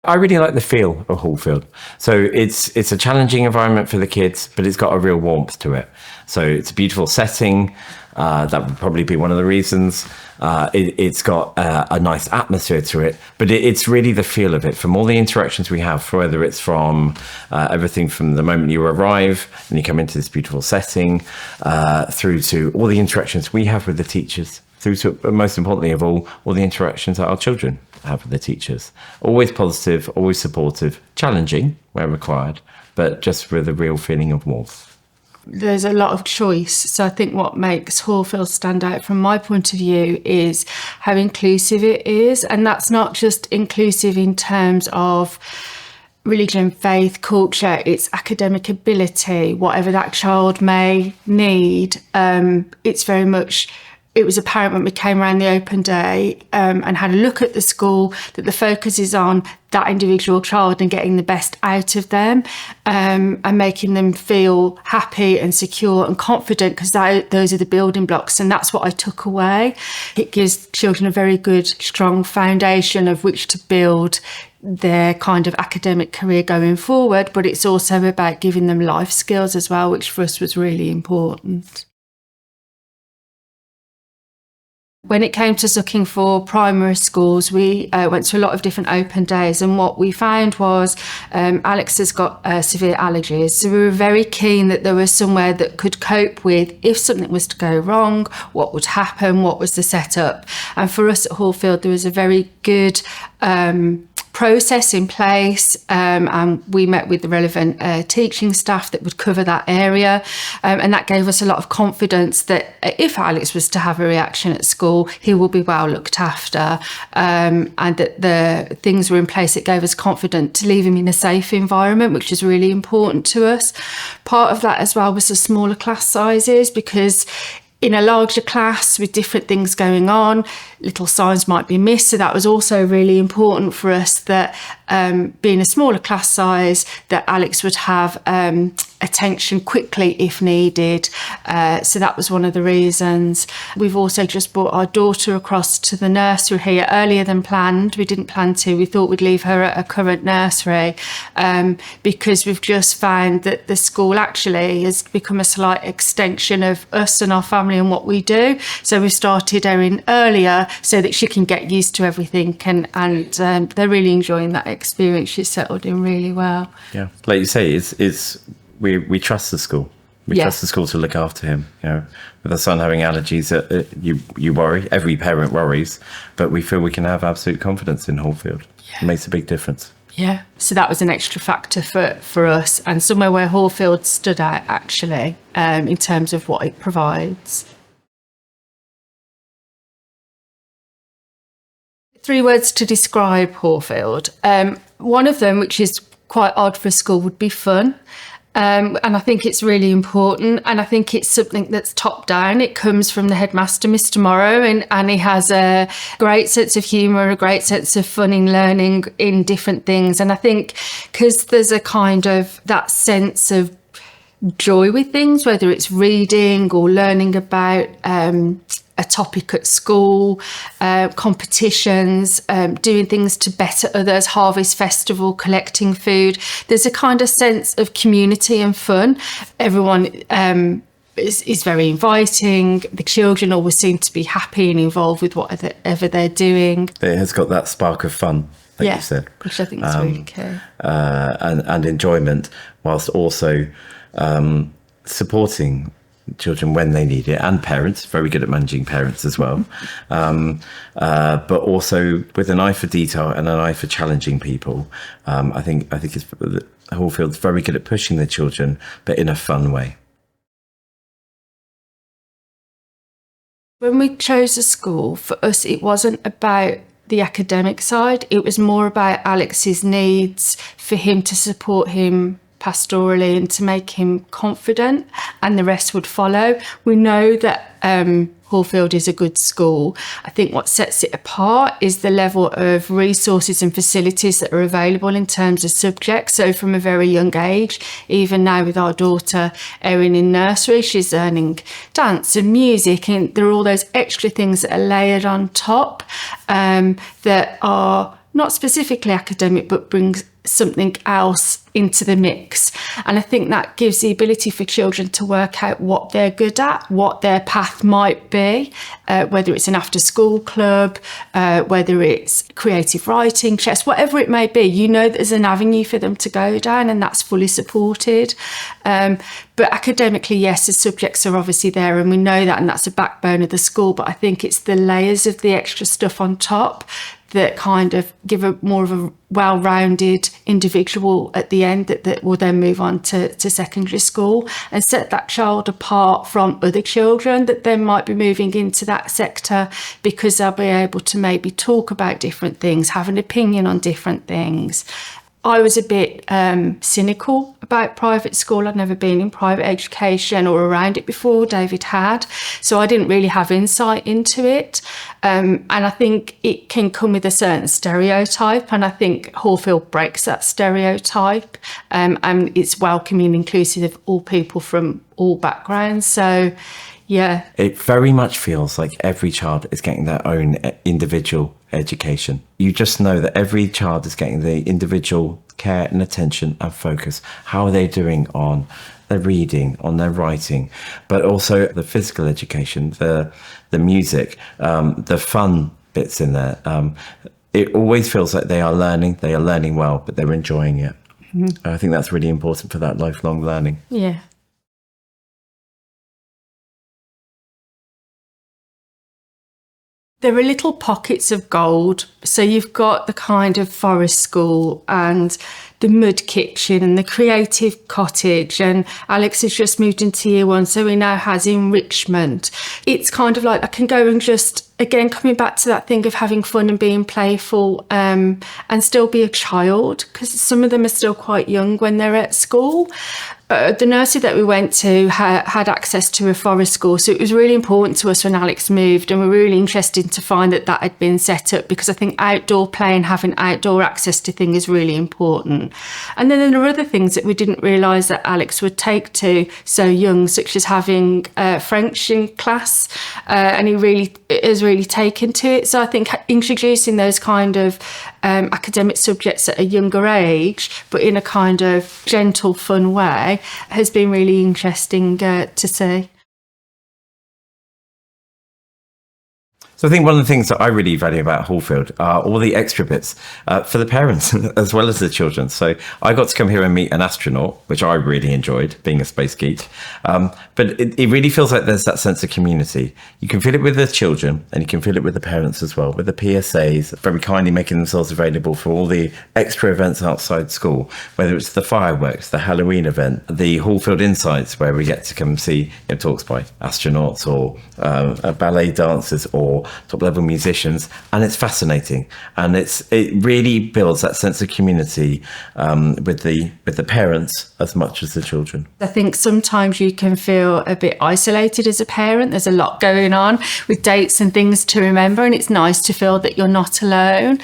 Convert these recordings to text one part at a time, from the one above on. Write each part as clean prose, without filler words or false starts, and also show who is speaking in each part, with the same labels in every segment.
Speaker 1: I really like the feel of Hallfield. So it's a challenging environment for the kids, but it's got a real warmth to it. So it's a beautiful setting. That would probably be one of the reasons. It's got a nice atmosphere to it, but it's really the feel of it. From all the interactions we have, whether it's from everything from the moment you arrive and you come into this beautiful setting, through to all the interactions we have with the teachers, through to, most importantly of all the interactions that our children have with the teachers. Always positive, always supportive, challenging where required, but just with a real feeling of warmth.
Speaker 2: There's a lot of choice. So I think what makes Hallfield stand out from my point of view is how inclusive it is. And that's not just inclusive in terms of religion, faith, culture, it's academic ability, whatever that child may need. It's very much, it was apparent when we came around the open day and had a look at the school that the focus is on that individual child and getting the best out of them, and making them feel happy and secure and confident, because those are the building blocks, and that's what I took away. It gives children a very good, strong foundation of which to build their kind of academic career going forward, but it's also about giving them life skills as well, which for us was really important. When it came to looking for primary schools, we went to a lot of different open days, and what we found was Alex has got severe allergies, so we were very keen that there was somewhere that could cope with if something was to go wrong, what would happen, what was the setup. And for us at Hallfield, there was a very good process in place, and we met with the relevant teaching staff that would cover that area, and that gave us a lot of confidence that if Alex was to have a reaction at school, he will be well looked after, and that the things were in place that gave us confidence to leave him in a safe environment, which is really important to us. Part of that as well was the smaller class sizes, because in a larger class with different things going on, little signs might be missed. So that was also really important for us, that being a smaller class size, that Alex would have attention quickly if needed. So that was one of the reasons. We've also just brought our daughter across to the nursery here earlier than planned. We didn't plan to. We thought we'd leave her at a current nursery, because we've just found that the school actually has become a slight extension of us and our family and what we do. So we started her in earlier so that she can get used to everything, and they're really enjoying that experience. She's settled in really well.
Speaker 1: Yeah, like you say, we trust the school. We trust the school to look after him. You know, with our son having allergies, you worry. Every parent worries, but we feel we can have absolute confidence in Hallfield. It makes a big difference.
Speaker 2: Yeah, so that was an extra factor for us, and somewhere where Hallfield stood out actually, in terms of what it provides. 3 words to describe Hallfield. One of them, which is quite odd for a school, would be fun. And I think it's really important, and I think it's something that's top down. It comes from the headmaster, Mr. Morrow, and he has a great sense of humour, a great sense of fun in learning in different things. And I think because there's a kind of that sense of joy with things, whether it's reading or learning about a topic at school, competitions, doing things to better others, harvest festival, collecting food. There's a kind of sense of community and fun. Everyone is very inviting. The children always seem to be happy and involved with whatever they're doing.
Speaker 1: It has got that spark of fun, like you said.
Speaker 2: Which I think is really key.
Speaker 1: And enjoyment, whilst also supporting children when they need it, and parents, very good at managing parents as well, but also with an eye for detail and an eye for challenging people. I think it's Hallfield's very good at pushing the children, but in a fun way.
Speaker 2: When we chose a school, for us it wasn't about the academic side, it was more about Alex's needs, for him to support him pastorally and to make him confident, and the rest would follow. We know that Hallfield is a good school. I think what sets it apart is the level of resources and facilities that are available in terms of subjects. So from a very young age, even now with our daughter Erin in nursery, she's learning dance and music, and there are all those extra things that are layered on top, that are not specifically academic, but brings something else into the mix. And I think that gives the ability for children to work out what they're good at, what their path might be, whether it's an after-school club, whether it's creative writing, chess, whatever it may be. You know there's an avenue for them to go down, and that's fully supported. But academically, yes, the subjects are obviously there, and we know that, and that's the backbone of the school. But I think it's the layers of the extra stuff on top that kind of give a more of a well-rounded individual at the end that will then move on to secondary school and set that child apart from other children that then might be moving into that sector, because they'll be able to maybe talk about different things, have an opinion on different things. I was a bit cynical about private school. I'd never been in private education or around it before. David had. So I didn't really have insight into it. And I think it can come with a certain stereotype. And I think Hallfield breaks that stereotype. And it's welcoming and inclusive of all people from all backgrounds. So, yeah.
Speaker 1: It very much feels like every child is getting their own individual education. You just know that every child is getting the individual care and attention and focus. How are they doing on their reading, on their writing, but also the physical education, the music, the fun bits in there. It always feels like they are learning well, but they're enjoying it. Mm-hmm. I think that's really important for that lifelong learning.
Speaker 2: Yeah. There are little pockets of gold. So you've got the kind of forest school and the mud kitchen and the creative cottage, and Alex has just moved into year 1, so he now has enrichment. It's kind of like I can go and just, again, coming back to that thing of having fun and being playful, and still be a child, because some of them are still quite young when they're at school. The nursery that we went to had access to a forest school, so it was really important to us when Alex moved, and we were really interested to find that had been set up, because I think outdoor play and having outdoor access to things is really important. And then there are other things that we didn't realise that Alex would take to so young, such as having French in class, and he really has really taken to it. So I think introducing those kind of academic subjects at a younger age, but in a kind of gentle, fun way, has been really interesting to see.
Speaker 1: So I think one of the things that I really value about Hallfield are all the extra bits for the parents as well as the children. So I got to come here and meet an astronaut, which I really enjoyed, being a space geek. But it really feels like there's that sense of community. You can feel it with the children, and you can feel it with the parents as well, with the PSAs very kindly making themselves available for all the extra events outside school, whether it's the fireworks, the Halloween event, the Hallfield Insights, where we get to come see talks by astronauts or ballet dancers or top-level musicians, and it's fascinating, and it really builds that sense of community with the parents as much as the children.
Speaker 2: I think sometimes you can feel a bit isolated as a parent. There's a lot going on with dates and things to remember, and it's nice to feel that you're not alone.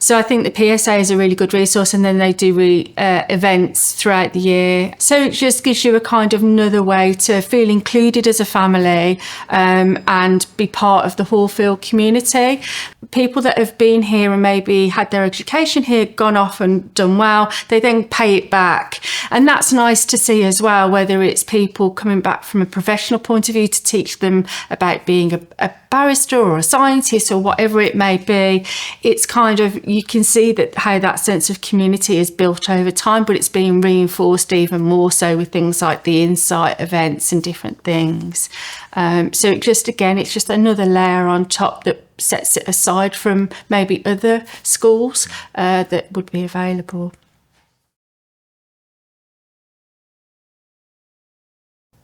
Speaker 2: So I think the PSA is a really good resource, and then they do events throughout the year. So it just gives you a kind of another way to feel included as a family, and be part of the Hallfield community. People that have been here and maybe had their education here, gone off and done well, they then pay it back. And that's nice to see as well, whether it's people coming back from a professional point of view to teach them about being a barrister or a scientist or whatever it may be. It's kind of, you can see that how that sense of community is built over time, but it's being reinforced even more so with things like the Insight events and different things. So it just, again, it's just another layer on top that sets it aside from maybe other schools that would be available.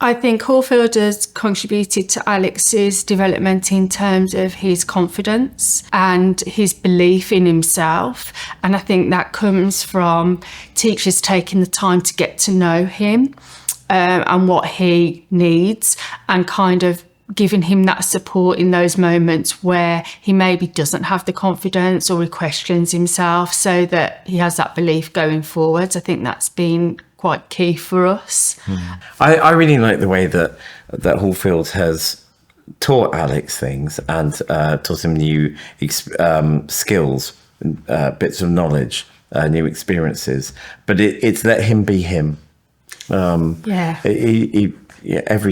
Speaker 2: I think Hallfield has contributed to Alex's development in terms of his confidence and his belief in himself. And I think that comes from teachers taking the time to get to know him and what he needs, and kind of giving him that support in those moments where he maybe doesn't have the confidence or he questions himself, so that he has that belief going forwards. I think that's been quite key for us.
Speaker 1: I really like the way that Hallfield has taught Alex things and taught him new skills bits of knowledge, new experiences, but it's let him be him. Every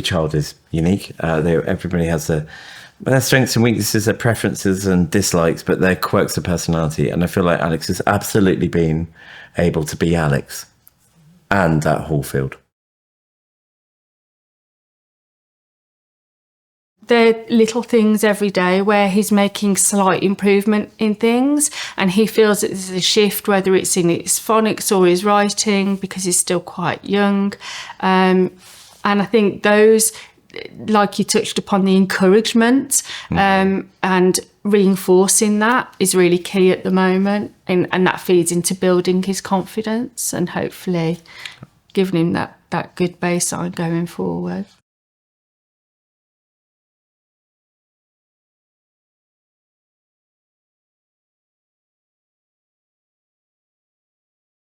Speaker 1: child is unique. Everybody has their strengths and weaknesses, their preferences and dislikes, but their quirks of personality. And I feel like Alex has absolutely been able to be Alex and at Hallfield.
Speaker 2: They're little things every day where he's making slight improvement in things, and he feels that there's a shift, whether it's in his phonics or his writing, because he's still quite young. And I think those, like you touched upon, the encouragement and reinforcing that is really key at the moment, and that feeds into building his confidence and hopefully giving him that good baseline going forward.